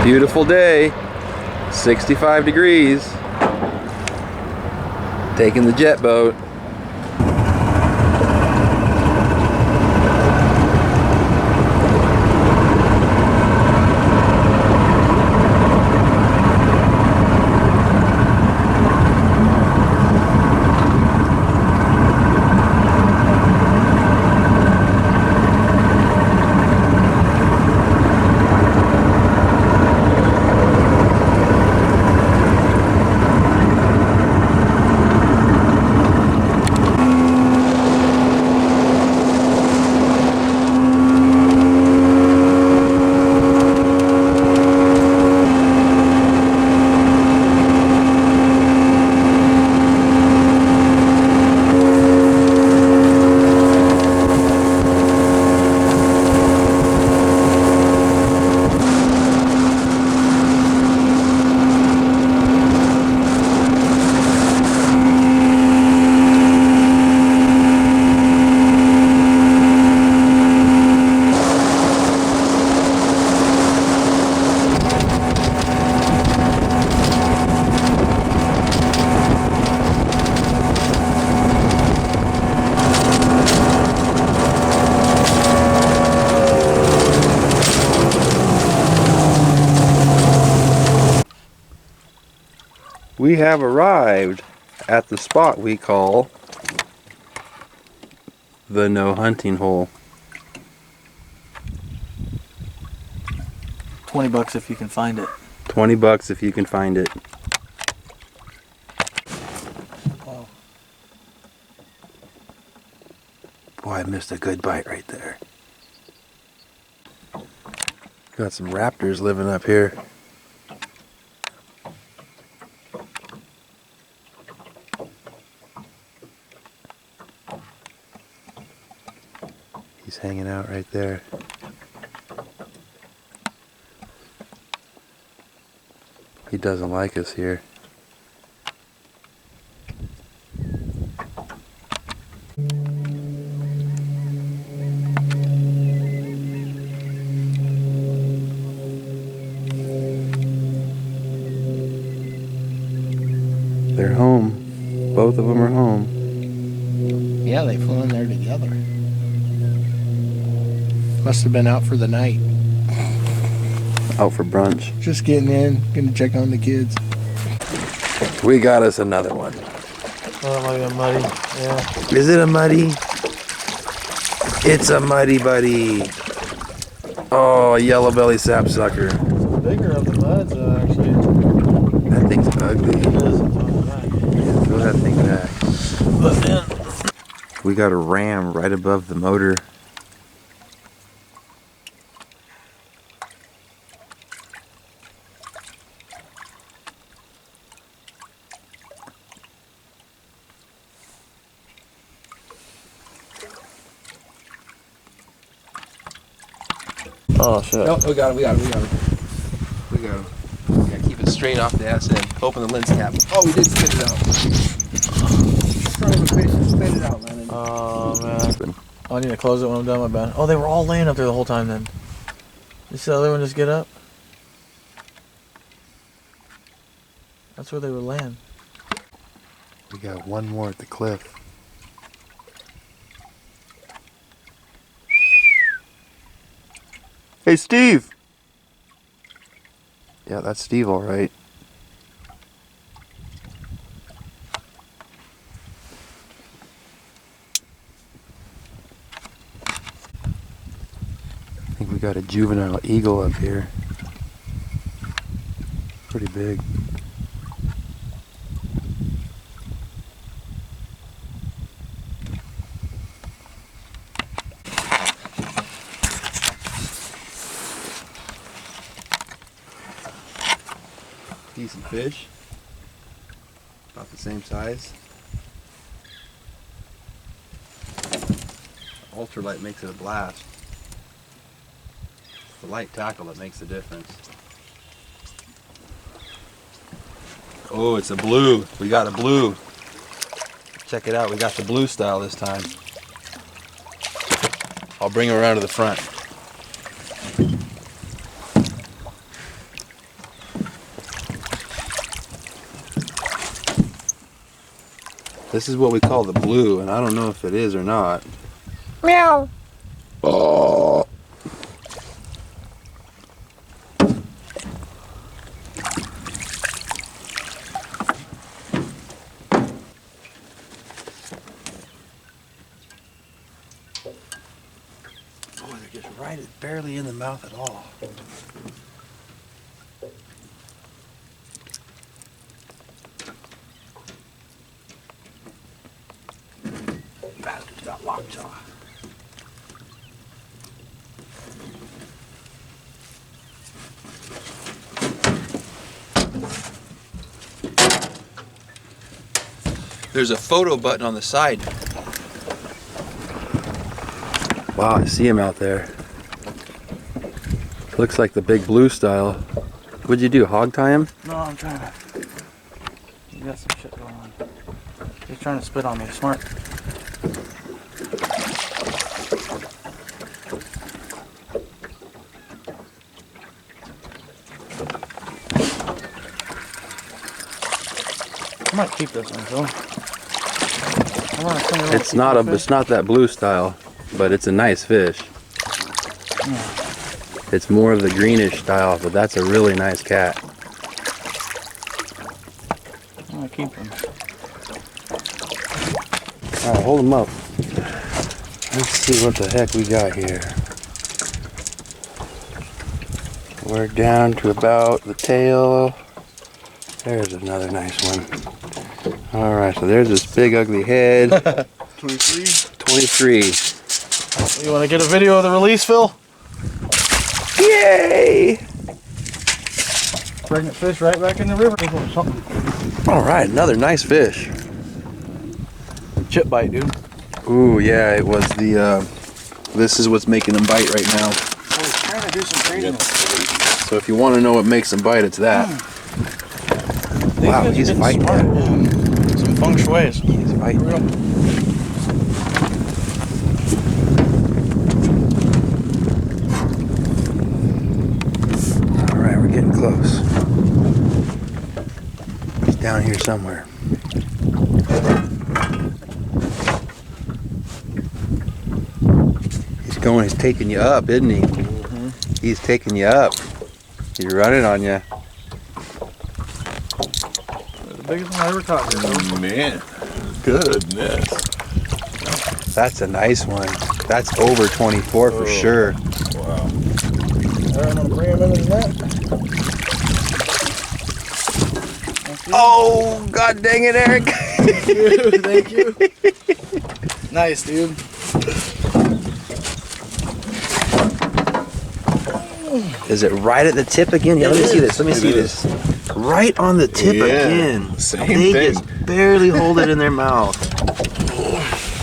Beautiful day, 65 degrees. Taking the jet boat. We have arrived at the spot we call the no hunting hole. $20 if you can find it. $20 if you can find it. Wow. Boy, I missed a good bite right there. Got some raptors living up here. He's hanging out right there. He doesn't like us here. They're home. Both of them are home. Yeah, they flew in there together. Must have been out for the night. Out for brunch. Just getting in, gonna check on the kids. We got us another one. Oh, that might be a muddy. Yeah. Is it a muddy? It's a muddy buddy. Oh, a yellow belly sapsucker. Bigger of the muds, actually. That thing's ugly. It is. Throw that thing back. But then, We got a ram right above the motor. oh shit. Oh, we got him. We got him. Yeah, keep it straight off the ass end. Open the lens cap. Oh, we did spit it out. Son of a bitch, spit it out, Lennon. Oh man. Oh, I need to close it when I'm done with my bed. Oh, they were all laying up there the whole time then. You see the other one just get up? That's where they were laying. We got one more at the cliff. Hey, Steve! Yeah, that's Steve, all right. I think we got a juvenile eagle up here. Pretty big. Decent fish. About the same size. Ultralight makes it a blast. It's the light tackle that makes the difference. Oh, it's a blue. We got a blue. Check it out. We got the blue style this time. I'll bring him around to the front. This is what we call the blue, and I don't know if it is or not. Meow. Oh. Boy, they're just right, barely in the mouth at all. Bastard's got lockjaw. There's a photo button on the side. Wow, I see him out there. Looks like the big blue style. What'd you do, hog tie him? No, I'm trying to. You got some shit going on. He's trying to spit on me. Smart. I might keep this one, Phil. It's not that blue style, but it's a nice fish. It's more of the greenish style, but that's a really nice cat. I'm gonna keep him. Alright, hold him up. Let's see what the heck we got here. We're down to about the tail. There's another nice one. Alright, so there's this big ugly head. 23. 23. You want to get a video of the release, Phil? Yay! Pregnant fish right back in the river. Alright, another nice fish. Chip bite, dude. Ooh, yeah, it was the, this is what's making them bite right now. I was trying to do some trading. So if you want to know what makes them bite, it's that. Wow, he's fighting that. Some feng shuis. He's fighting. Alright, we're getting close. He's down here somewhere. He's taking you up, isn't he? Mm-hmm. He's taking you up. He's running on you. The biggest one I ever caught here, though. Man, goodness. That's a nice one. That's over 24 for sure. Wow. Alright, I'm gonna bring him into the net. Oh, god dang it, Eric. Thank you. Nice, dude. Is it right at the tip again? Yeah, let me see this. Let me see this. Right on the tip again. Same They thing. just barely hold it in their mouth.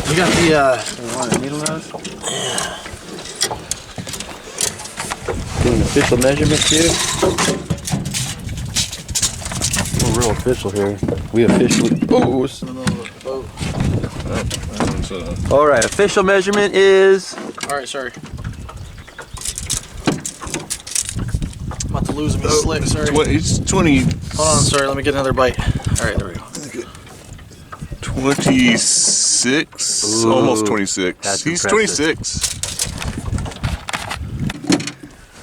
You got the needle nose? Doing official measurements here. We're real official here. We officially. Oh. All right. Official measurement is. All right, sorry. I'm about to lose him in slick. Sorry. It's 20. Hold on, sorry. Let me get another bite. All right, there we go. 26, Ooh, almost 26. that's He's impressive. 26.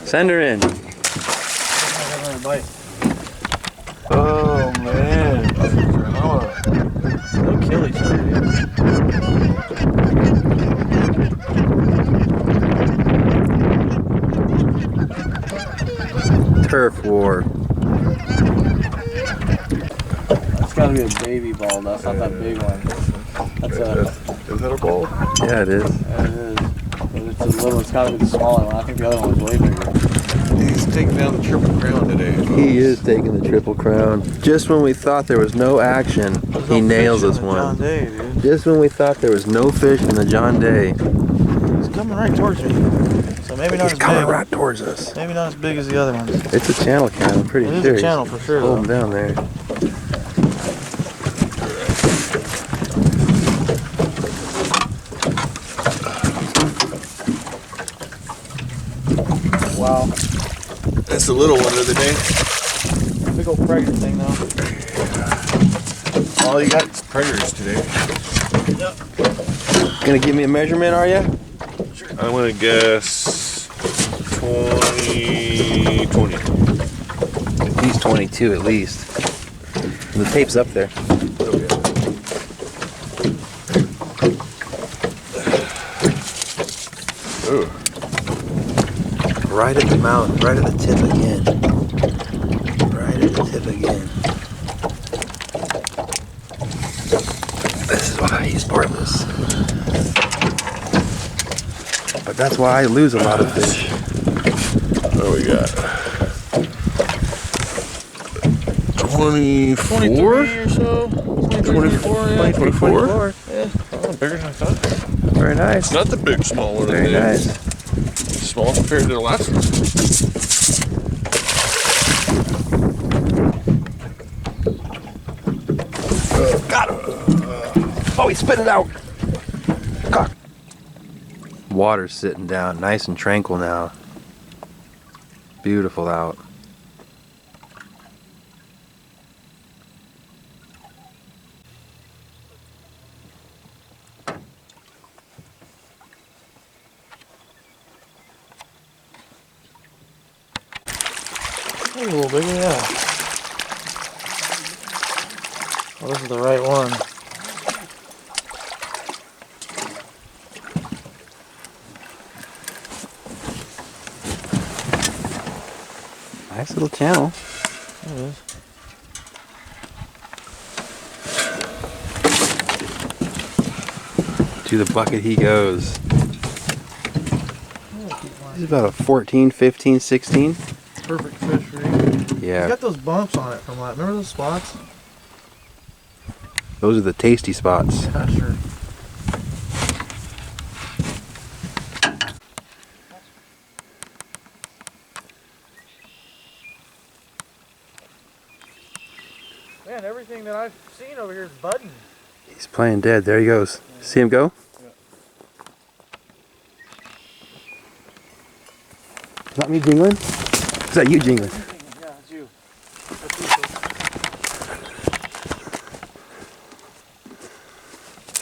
Send her in. Another bite. Oh, man. They'll kill each other, dude. Turf war. That's gotta be a baby ball. That's not that big one. That's a. Is that a ball? Yeah, it is. Yeah, it is. But it's a little. It's gotta be the smaller one. I think the other one was way bigger. He's taking down the Triple Crown today. He is taking the Triple Crown. Just when we thought there was no action, he nails us one. John Day, dude. Just when we thought there was no fish in the John Day, He's coming right towards me. So maybe not he's as coming big. right towards us. Maybe not as big as the other ones. It's a channel cat, I'm pretty It sure. is a channel for sure, Hold him though. down there. Wow. That's the little one of the day. Big old pregnant thing, though. All you got is predators today. Gonna give me a measurement, are you? I'm gonna guess 20. At least 22, at least. The tape's up there. Ooh. Right at the mouth, right at the tip again. Right at the tip again. This is why he's worthless. But that's why I lose a lot of fish. What do we got? 24? 23 or so. 24, yeah. 24? Yeah. Oh, bigger than I thought. Very nice. Not the big small one. Very nice. Small compared to the last one. Got him. Oh, he spit it out. Cock. Water's sitting down, nice and tranquil now. Beautiful out. A little bigger, yeah. Well, this is the right one. Nice little channel. There it is. To the bucket he goes. He's about a 14, 15, 16. Perfect fish for you. Yeah, He's got those bumps on it from that. Remember those spots? those are the tasty spots. Yeah, sure. Man, everything that I've seen over here is budding. He's playing dead. There he goes. See him go? Is that me jingling? Is that you jingling? Yeah, it's you.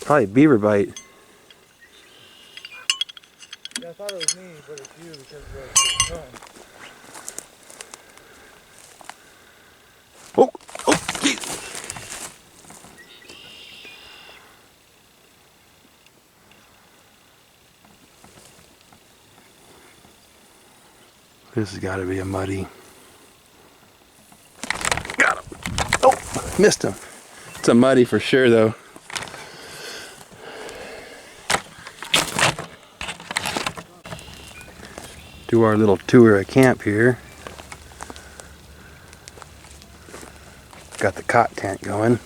Probably a beaver bite. Yeah, I thought it was me, but it's you because of the tone. Oh, oh, geez. This has got to be a muddy. Got him. Oh, missed him. It's a muddy for sure, though. Do our little tour of camp here. Got the cot tent going.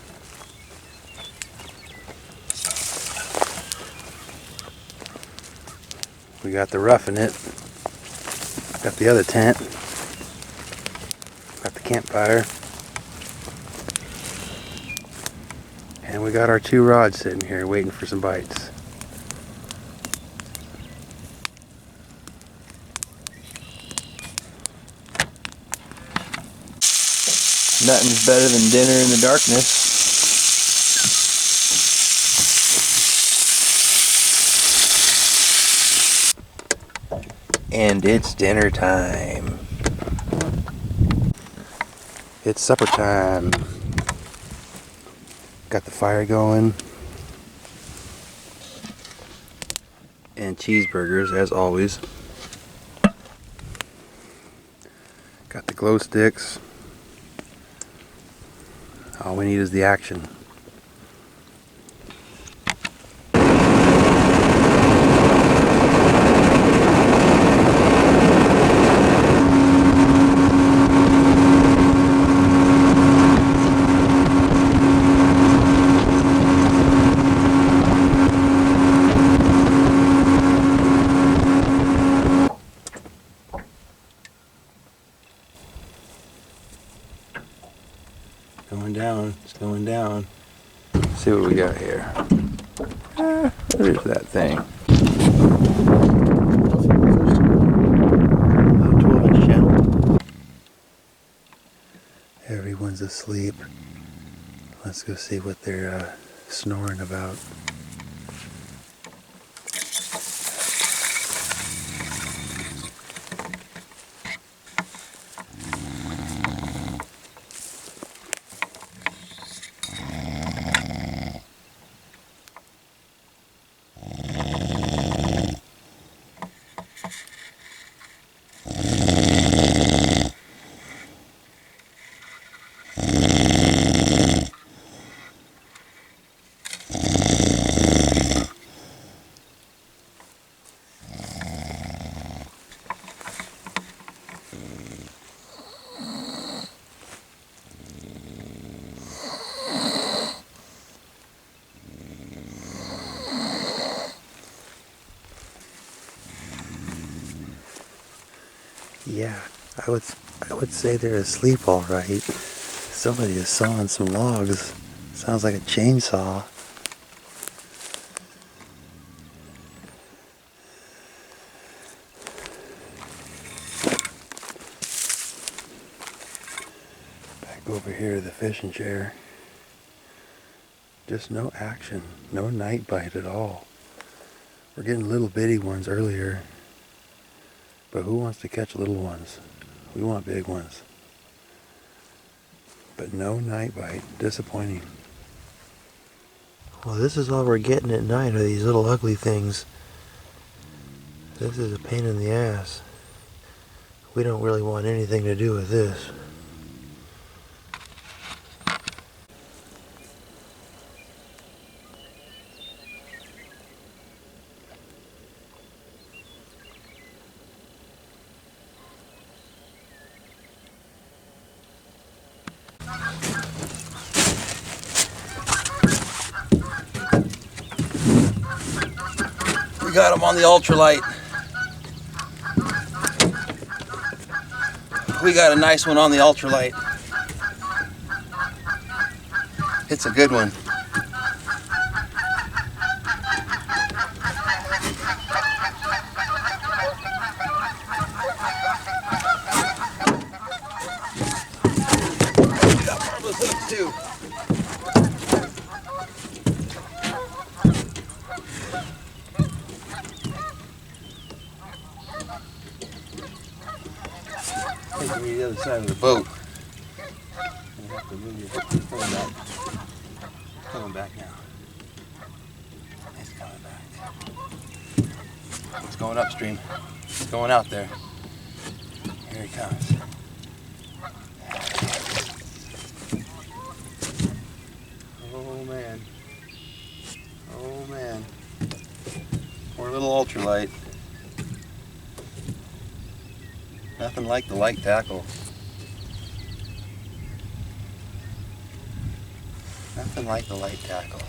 We got the roughing it. Got the other tent. Got the campfire. And we got our two rods sitting here waiting for some bites. Nothing's better than dinner in the darkness. And it's dinner time. It's supper time. Got the fire going. And cheeseburgers, as always. Got the glow sticks. All we need is the action. Going down, it's going down. Let's see what we got here. There's that thing. About 12-inch channel. Everyone's asleep. Let's go see what they're snoring about. Yeah, I would say they're asleep all right. Somebody is sawing some logs. Sounds like a chainsaw. Back over here to the fishing chair. Just no action, no night bite at all. We're getting little bitty ones earlier. But who wants to catch little ones? We want big ones. But no night bite. Disappointing. Well, this is all we're getting at night are these little ugly things. This is a pain in the ass. We don't really want anything to do with this. We got him on the ultralight. We got a nice one on the ultralight. It's a good one. We got marvelous hooks too. Take me to the other side of the boat. You have to move your phone back. Coming back now. It's coming back. It's going upstream. It's going out there. Here he comes. Oh man. Oh man. Poor little ultralight. Nothing like the light tackle. Nothing like the light tackle.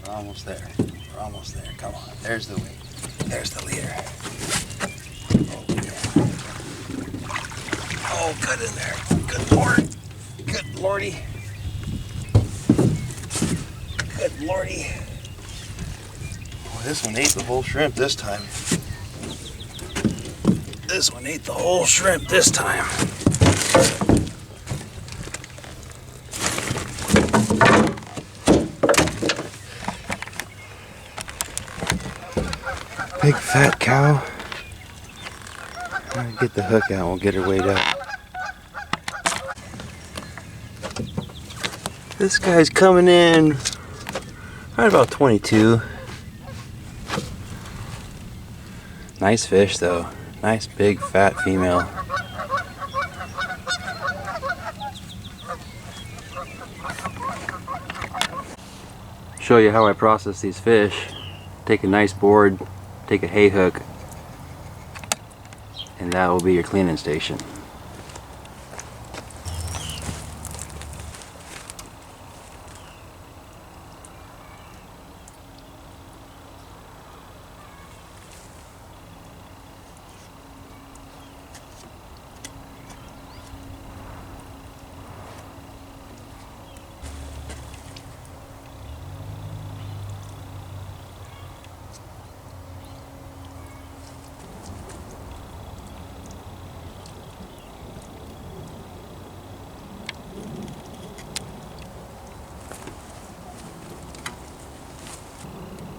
We're almost there. We're almost there. Come on. There's the weight. There's the leader. Oh, yeah. Oh, good in there. Good Lord. Good Lordy. Good Lordy. Oh, this one ate the whole shrimp this time. This one ate the whole shrimp this time. Big fat cow. I'll get the hook out and we'll get her weighed up. This guy's coming in right about 22. Nice fish though. Nice big fat female. Show you how I process these fish. Take a nice board, take a hay hook, and that will be your cleaning station.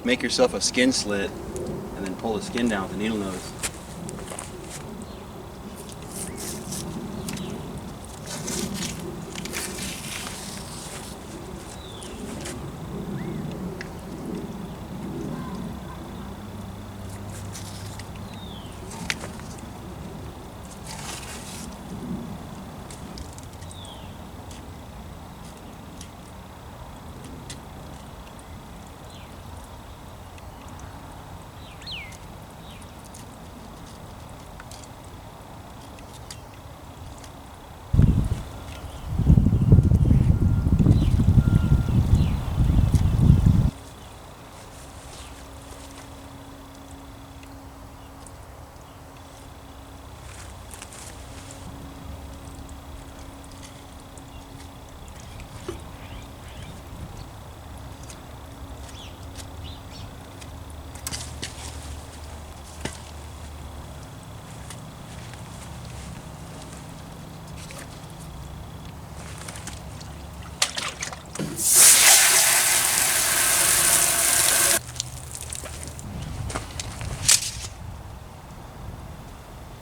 make yourself a skin slit and then pull the skin down with the needle nose.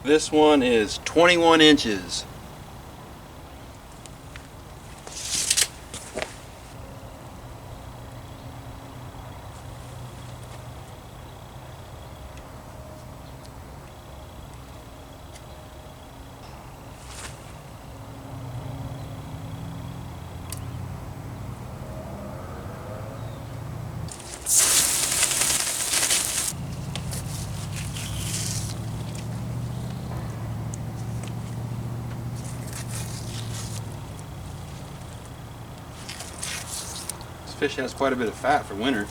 This one is 21 inches. This fish has quite a bit of fat for winter.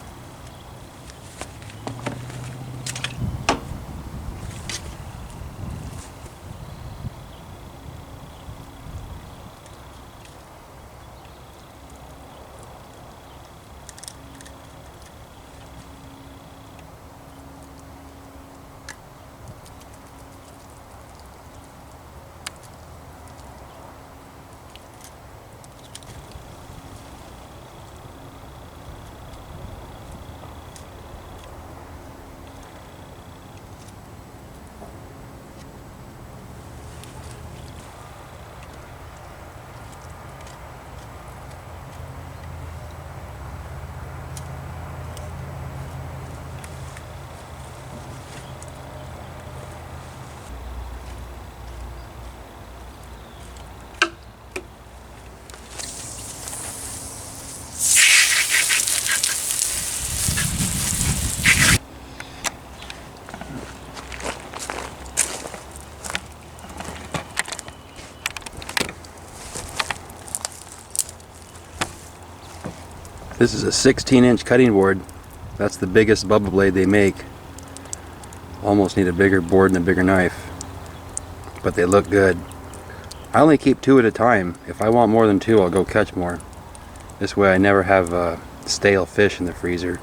This is a 16-inch cutting board. That's the biggest bubba blade they make. Almost need a bigger board and a bigger knife, but they look good. I only keep 2 at a time. If I want more than 2, I'll go catch more. This way I never have stale fish in the freezer.